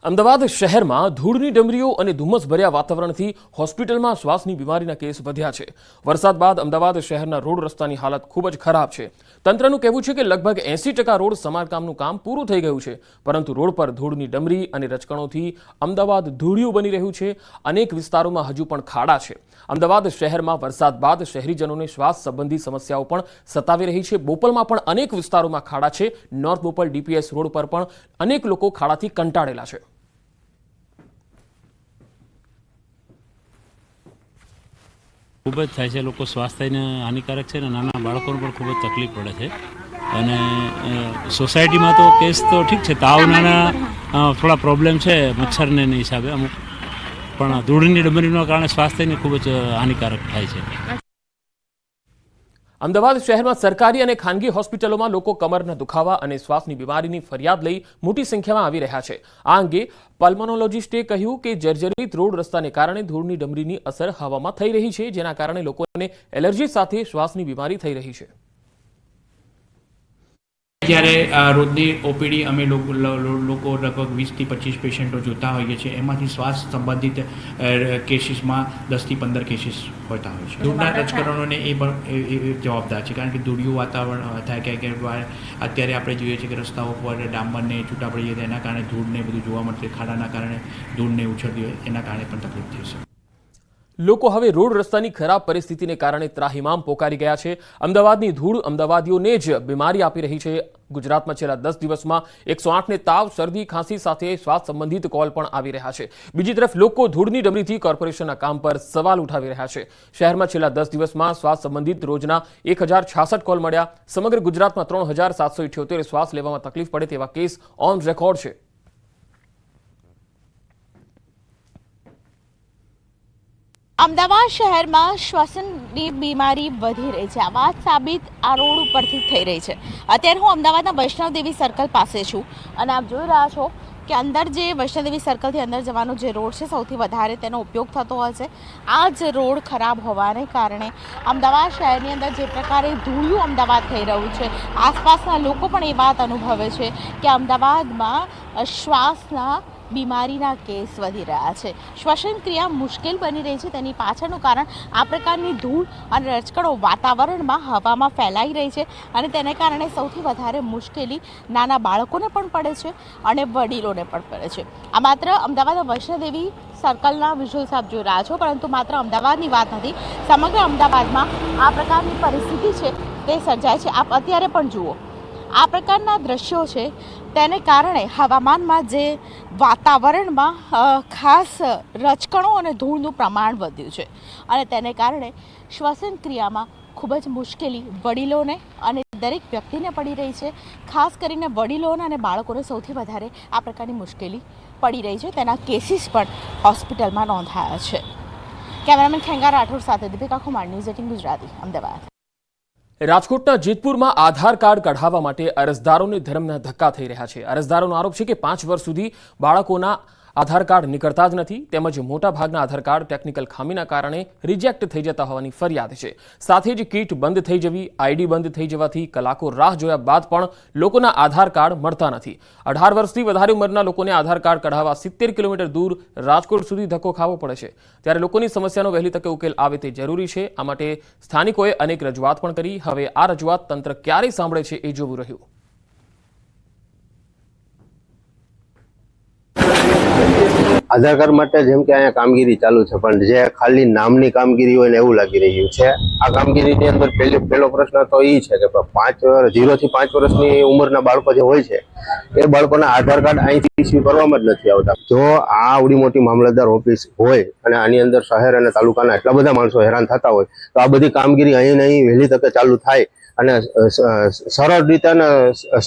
અમદાવાદ શહેરમાં ધૂળની ડમરીઓ અને ધુમ્મસભર્યા વાતાવરણથી હોસ્પિટલમાં શ્વાસની બીમારીના કેસ વધ્યા છે। વરસાદ બાદ અમદાવાદ શહેરના રોડ રસ્તાની હાલત ખૂબ જ ખરાબ છે। તંત્રનું કહેવું છે કે લગભગ 80% રોડ સમારકામનું કામ પૂરું થઈ ગયું છે, પરંતુ રોડ પર ધૂળની ડમરી અને રચકણોથી અમદાવાદ ધૂળિયું બની રહ્યું છે। અનેક વિસ્તારોમાં હજુ પણ ખાડા છે। અમદાવાદ શહેરમાં વરસાદ બાદ શહેરીજનોને શ્વાસ સંબંધી સમસ્યાઓ પણ સતાવી રહી છે। બોપલમાં પણ અનેક વિસ્તારોમાં ખાડા છે। નોર્થ બોપલ ડીપીએસ રોડ પર પણ અનેક લોકો ખાડાથી કંટાળેલા છે। खूब ज थाय छे। लोको स्वास्थ्यने हानिकारक है। नाना बाळकोने पण खूब ज तकलीफ पड़े है। अने सोसायटी में तो केस तो ठीक है, तावना थोड़ा प्रॉब्लम है मच्छर ने हिसाबे अमुक, पण धूळनी डमरीना कारणे स्वास्थ्यने खूब ज हानिकारक थाय छे। અમદાવાદ શહેરમાં સરકારી અને ખાનગી હોસ્પિટલોમાં લોકો કમરના દુખાવા અને શ્વાસની બીમારીની ફરિયાદ લઈ મોટી સંખ્યામાં આવી રહ્યા છે। આ અંગે પલ્મોનોલોજિસ્ટે કહ્યું કે જર્જરિત રોડ રસ્તાને કારણે ધૂળની ડમરીની અસર હવામાં થઈ રહી છે, જેના કારણે લોકોને એલર્જી સાથે શ્વાસની બીમારી થઈ રહી છે। જ્યારે રોજની ઓપીડી અમે લોકો લગભગ 20 થી 25 પેશન્ટો જોતા હોઈએ છીએ। એમાંથી શ્વાસ સંબંધિત કેસીસમાં 10 થી 15 કેસીસ હોતા હોય છે। ધૂળના રજકરણોને એ પણ જવાબદાર છે, કારણ કે ધૂળિયું વાતાવરણ થાય કે અત્યારે આપણે જોઈએ છીએ કે રસ્તાઓ પર ડામરને છૂટા પડી જાય, એના કારણે ધૂળને બધું જોવા મળશે। ખાડાના કારણે ધૂળને ઉછળતી હોય, એના કારણે પણ તકલીફ થઈ છે। લોકો હવે રોડ રસ્તાની ખરાબ પરિસ્થિતિને કારણે ત્રાહિમામ પોકારી ગયા છે। અમદાવાદની ધૂળ અમદાવાદીઓને જ બીમારી આપી રહી છે। ગુજરાતમાં છેલ્લા 10 દિવસમાં 108ને તાવ, શરદી, ખાંસી સાથે શ્વાસ સંબંધિત કોલ પણ આવી રહ્યા છે। બીજી તરફ લોકો ધૂળની ડમરીથી કોર્પોરેશનના કામ પર સવાલ ઉઠાવી રહ્યા છે। શહેરમાં છેલ્લા 10 દિવસમાં શ્વાસ સંબંધિત રોજના 1066 કોલ મળ્યા। સમગ્ર ગુજરાતમાં 3778 શ્વાસ લેવામાં તકલીફ પડે તેવા કેસ ઓન રેકોર્ડ છે। અમદાવાદ શહેરમાં શ્વસનની બીમારી વધી રહી છે। આ વાત સાબિત આ રોડ ઉપરથી થઈ રહી છે। અત્યારે હું અમદાવાદના વૈષ્ણવદેવી સર્કલ પાસે છું અને આપ જોઈ રહ્યા છો કે અંદર જે વૈષ્ણવદેવી સર્કલથી અંદર જવાનો જે રોડ છે, સૌથી વધારે તેનો ઉપયોગ થતો હોય છે। આ જ રોડ ખરાબ હોવાને કારણે અમદાવાદ શહેરની અંદર જે પ્રકારે ધૂળિયું અમદાવાદ થઈ રહ્યું છે, આસપાસના લોકો પણ એ વાત અનુભવે છે કે અમદાવાદમાં શ્વાસના બીમારીના કેસ વધી રહ્યા છે। શ્વસન ક્રિયા મુશ્કેલ બની રહી છે। તેની પાછળનું કારણ આ પ્રકારની ધૂળ અને રજકણો વાતાવરણમાં હવામાં ફેલાઈ રહી છે અને તેને કારણે સૌથી વધારે મુશ્કેલી નાના બાળકોને પણ પડે છે અને વડીલોને પણ પડે છે। આ માત્ર અમદાવાદના વૈષ્ણવદેવી સર્કલના વિઝ્યુઅલ્સ આપ જોઈ રહ્યા છો, પરંતુ માત્ર અમદાવાદની વાત નથી, સમગ્ર અમદાવાદમાં આ પ્રકારની પરિસ્થિતિ છે તે સર્જાય છે। આપ અત્યારે પણ જુઓ, આ પ્રકારના દ્રશ્યો છે, તેને કારણે હવામાનમાં જે વાતાવરણમાં ખાસ રચકણો અને ધૂળનું પ્રમાણ વધ્યું છે અને તેને કારણે શ્વસન ક્રિયામાં ખૂબ જ મુશ્કેલી વડીલોને અને દરેક વ્યક્તિને પડી રહી છે। ખાસ કરીને વડીલોને અને બાળકોને સૌથી વધારે આ પ્રકારની મુશ્કેલી પડી રહી છે। તેના કેસીસ પણ હોસ્પિટલમાં નોંધાયા છે। કેમેરામેન ખેંગા રાઠોડ સાથે દીપિકા કુમાર, ન્યૂઝ 18 ગુજરાતી, અમદાવાદ। રાજકોટના જેતપુરમાં આધાર કાર્ડ કઢાવવા માટે અરજદારોને ધર્મના ધક્કા થઈ રહ્યા છે। અરજદારોનો આરોપ છે કે 5 વર્ષ સુધી બાળકોના આધાર કાર્ડ નીકળતા જ નથી, તેમજ મોટાભાગના આધાર કાર્ડ ટેકનિકલ ખામીના કારણે રિજેક્ટ થઈ જતા હોવાની ફરિયાદ છે। સાથે જ કીટ બંધ થઈ જવી, આઈડી બંધ થઈ જવાથી કલાકો રાહ જોયા બાદ પણ લોકોના આધાર કાર્ડ મળતા નથી। 18 વર્ષથી વધારે ઉંમરના લોકોને આધાર કાર્ડ કઢાવવા 70 કિલોમીટર દૂર રાજકોટ સુધી ધક્કો ખાવો પડે છે। ત્યારે લોકોની સમસ્યાનો વહેલી તકે ઉકેલ આવે તે જરૂરી છે। આ માટે સ્થાનિકોએ અનેક રજૂઆત પણ કરી। હવે આ રજૂઆત તંત્ર ક્યારે સાંભળે છે એ જોવું રહ્યું। આધાર કાર્ડ માટે જેમ કે અહીંયા કામગીરી ચાલુ છે, પણ જે ખાલી નામની કામગીરી હોય ને એવું લાગી રહ્યું છે। આ કામગીરીની અંદર પહેલો પ્રશ્ન તો એ છે કે 0 થી 5 વર્ષની ઉંમરના બાળકો જે હોય છે, એ બાળકોના આધાર કાર્ડ અહીંથી ઇસ્યુ કરવામાં જ નથી આવતા। જો આ આવડી મોટી મામલતદાર ઓફિસ હોય અને આની અંદર શહેર અને તાલુકાના એટલા બધા માણસો હેરાન થતા હોય, તો આ બધી કામગીરી અહીં નહીં વહેલી તકે ચાલુ થાય અને સરળ રીતે અને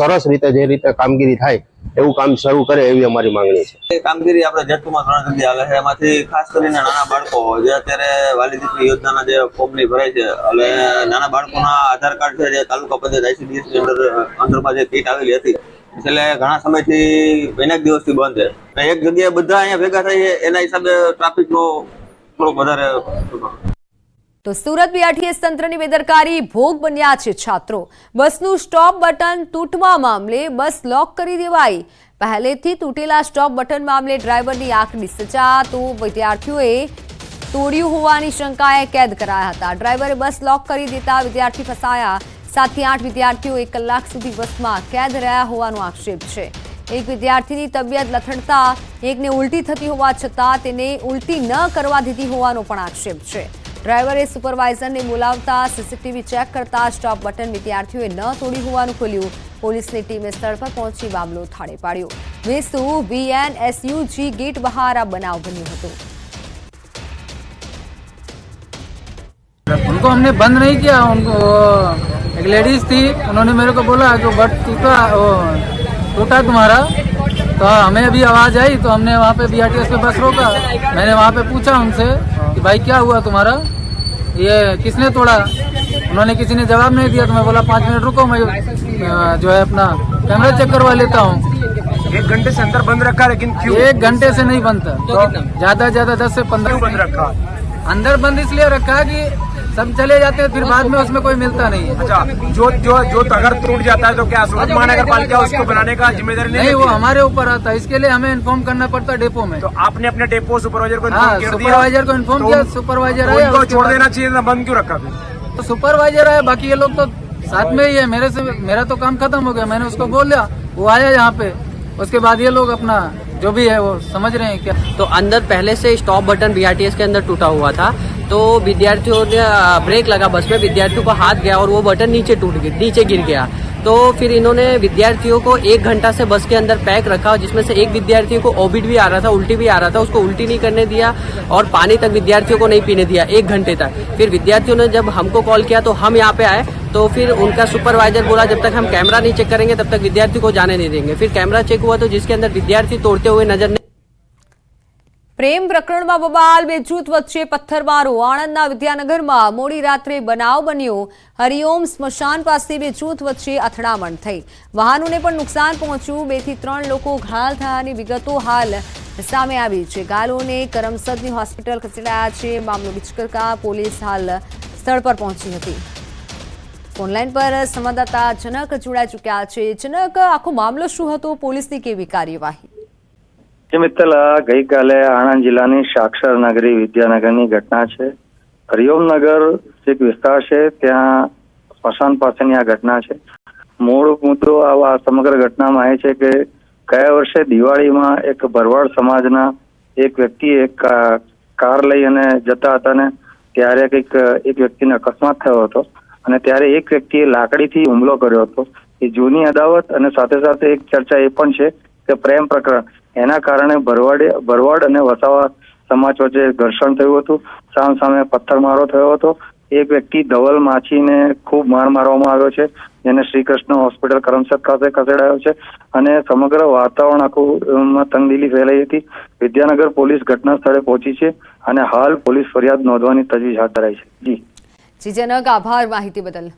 સરસ રીતે જે રીતે કામગીરી થાય એવું કામ શરૂ કરે એવી અમારી માંગણી છે। કામગીરી આપણે જેતપુરમાં 3 જગ્યાએ હાલે છે। એમાંથી ખાસ કરીને નાના બાળકો જે અત્યારે વાલી દીકરી યોજનાના જે ફોર્મની ભરાય છે, એટલે નાના બાળકોના આધાર કાર્ડ છે, જે તાલુકા પંચાયત ICDS ની અંદરમાં જે કીટ આવેલી હતી, છેલ્લે ઘણા સમયથી અનેક દિવસથી બંધ છે। એક જગ્યાએ બધા અહીંયા ભેગા થાય છે, એના હિસાબે ટ્રાફિકનો થોડોક વધારે। તો સુરત BRTS તંત્રની બેદરકારી ભોગ બન્યા છે છાત્રો। બસનું સ્ટોપ બટન તૂટવા મામલે બસ લોક કરી દેવાઈ। પહેલેથી તૂટેલા સ્ટોપ બટન મામલે ડ્રાઈવરની આંખની સજા તો વિદ્યાર્થીઓએ તોડ્યું હોવાની શંકાએ કેદ કરાયા હતા. ડ્રાઈવરે બસ લોક કરી દેતા વિદ્યાર્થી ફસાયા. 7 થી 8 વિદ્યાર્થીઓ 1 કલાક સુધી બસમાં કેદ રહ્યા હોવાનો આક્ષેપ છે. એક વિદ્યાર્થીની તબિયત લથડતા એકને ઉલટી થતી હોવા છતાં તેને ઉલટી ન કરવા દીધી હોવાનો પણ આક્ષેપ છે. ડ્રાઈવરે સુપરવાઇઝરને બોલાવતા સીસીટીવી ચેક કરતા સ્ટોપ બટન વિદ્યાર્થીઓએ ન તોડી હોવાનું ખુલ્યું. પોલીસની ટીમે સ્થળ પર પહોંચી મામલો થાળે પાડ્યો. વેસુ VNSUG ગેટ બહાર આ બનાવ બન્યો હતો. उनको हमने बंद नहीं किया. उनको एक लेडीज थी, उन्होंने मेरे को बोला कि बट टूटा तुम्हारा. तो हमें अभी आवाज आई तो हमने वहाँ पे BRTS पे बस रोका. मैंने वहाँ पे पूछा उनसे कि भाई क्या हुआ तुम्हारा, ये किसने तोड़ा. उन्होंने किसी ने जवाब नहीं दिया. तो मैं बोला 5 मिनट रुको, मैं जो है अपना कैमरा चेक करवा लेता हूँ. 1 घंटे से अंदर बंद रखा, लेकिन क्यों? 1 घंटे से नहीं बनता, तो ज्यादा 10 से 15 बंद रखा. अंदर बंद इसलिए रखा कि सब चले जाते हैं, फिर बाद में उसमें कोई मिलता नहीं है. अच्छा, जो अगर टूट जाता है तो क्या सूरत महानगर पालिका उसको बनाने का जिम्मेदारी नहीं, वो हमारे ऊपर आता है. इसके लिए हमें इन्फॉर्म करना पड़ता है डेपो में. तो आपने अपने डेपो सुपरवाइजर को हाँ, इन्फॉर्म कर दिया. सुपरवाइजर को इन्फॉर्म किया. सुपरवाइजर आया, उनको उसके छोड़ बाद- देना चाहिए था, बंद क्यों रखा फिर? तो सुपरवाइजर आया, बाकी ये लोग तो साथ में ही है. मेरा तो काम खत्म हो गया. मैंने उसको बोल दिया, वो आया यहाँ पे. उसके बाद ये लोग अपना जो भी है वो समझ रहे हैं क्या. तो अंदर पहले से स्टॉप बटन BRTS के अंदर टूटा हुआ था. तो विद्यार्थियों ने ब्रेक लगा बस में, विद्यार्थियों को हाथ गया और वो बटन नीचे गिर गया. तो फिर इन्होंने विद्यार्थियों को 1 घंटा से बस के अंदर पैक रखा, जिसमें से एक विद्यार्थी को ओबिट भी आ रहा था, उल्टी भी आ रहा था. उसको उल्टी नहीं करने दिया और पानी तक विद्यार्थियों को नहीं पीने दिया 1 घंटे तक. फिर विद्यार्थियों ने जब हमको कॉल किया तो हम यहाँ पे आए. तो फिर उनका सुपरवाइजर बोला जब तक हम कैमरा नहीं चेक करेंगे तब तक विद्यार्थी को जाने नहीं देंगे. फिर कैमरा चेक हुआ तो जिसके अंदर विद्यार्थी तोड़ते हुए नजर नहीं. પ્રેમ પ્રકરણમાં બબાલ, બે જૂથ વચ્ચે પથ્થરમારો. આણંદના વિદ્યાનગરમાં મોડી રાત્રે બનાવ બન્યો. હરિઓમ સ્મશાન પાસે બે જૂથ વચ્ચે અથડામણ થઈ. વાહનોને પણ નુકસાન પહોંચ્યું. 2 થી 3 લોકો ઘાયલ થયાની વિગતો હાલ સામે આવી છે. ઘાયલોને કરમસદની હોસ્પિટલ ખસેડાયા છે. મામલો વિચકરતા પોલીસ હાલ સ્થળ પર પહોંચી હતી. ફોનલાઈન પર સંવાદદાતા જનક જોડાઈ ચૂક્યા છે. જનક, આખો મામલો શું હતો? પોલીસની કેવી કાર્યવાહી? મિત્તલ, ગઈકાલે આણંદ જિલ્લાની સાક્ષર નગરી વિદ્યાનગરની ઘટના છે. હરિઓમનગર એક વિસ્તાર છે, ત્યાં સ્મશાન પાસેની આ ઘટના છે. મૂળ મુદ્દો આ સમગ્ર ઘટનામાં એ છે કે ગયા વર્ષે દિવાળીમાં એક ભરવાડ સમાજના એક વ્યક્તિ એક કાર લઈ અને જતા હતા ને ત્યારે એક વ્યક્તિને અકસ્માત થયો હતો અને ત્યારે એક વ્યક્તિએ લાકડીથી હુમલો કર્યો હતો. એ જૂની અદાવત અને સાથે સાથે એક ચર્ચા એ પણ છે કે પ્રેમ પ્રકરણ, એના કારણે ભરવાડ અને વસાવા સમાજ વચ્ચે ઘર્ષણ થયું હતું. સામે પથ્થરમારો થયો હતો. એક વ્યક્તિ ધવલ માછીને ખૂબ માર મારવામાં આવ્યો છે, જેને શ્રી કૃષ્ણ હોસ્પિટલ કરમસદ ખાતે ખસેડાયો છે અને સમગ્ર વાતાવરણ આખું તંગદિલી ફેલાઈ હતી. વિદ્યાનગર પોલીસ ઘટના સ્થળે પહોંચી છે અને હાલ પોલીસ ફરિયાદ નોંધવાની તજવીજ હાથ ધરાઈ છે. જી જનક, આભાર માહિતી બદલ.